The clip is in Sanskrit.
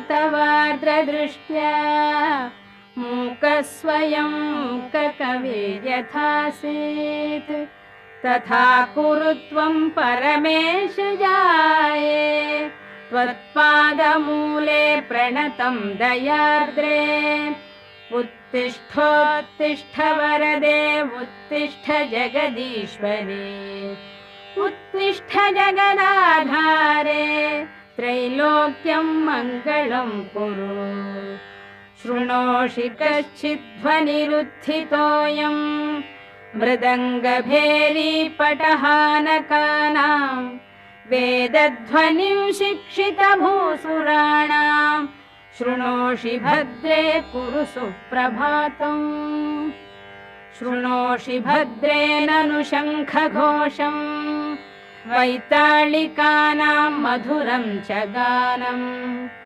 तवार्द्रदृष्ट्या मूकस्वयं ककविर्यथासीत् तथा कुरु त्वं परमेश जाये त्वत्पादमूले प्रणतं दयार्द्रे उत्तिष्ठोत्तिष्ठ वरदे उत्तिष्ठ जगदीश्वरे उत्तिष्ठ जगदाधारे त्रैलोक्यं मङ्गलं कुरु शृणोषि कश्चिद्ध्वनिरुत्थितोऽयं मृदङ्गभेरीपटहानकानां वेदध्वनिं शिक्षितभूसुराणां शृणोषि भद्रे कुरु सुप्रभातम् शृणोषि भद्रे ननु शङ्खघोषम् वैताళिकानां मधुरं च गानम्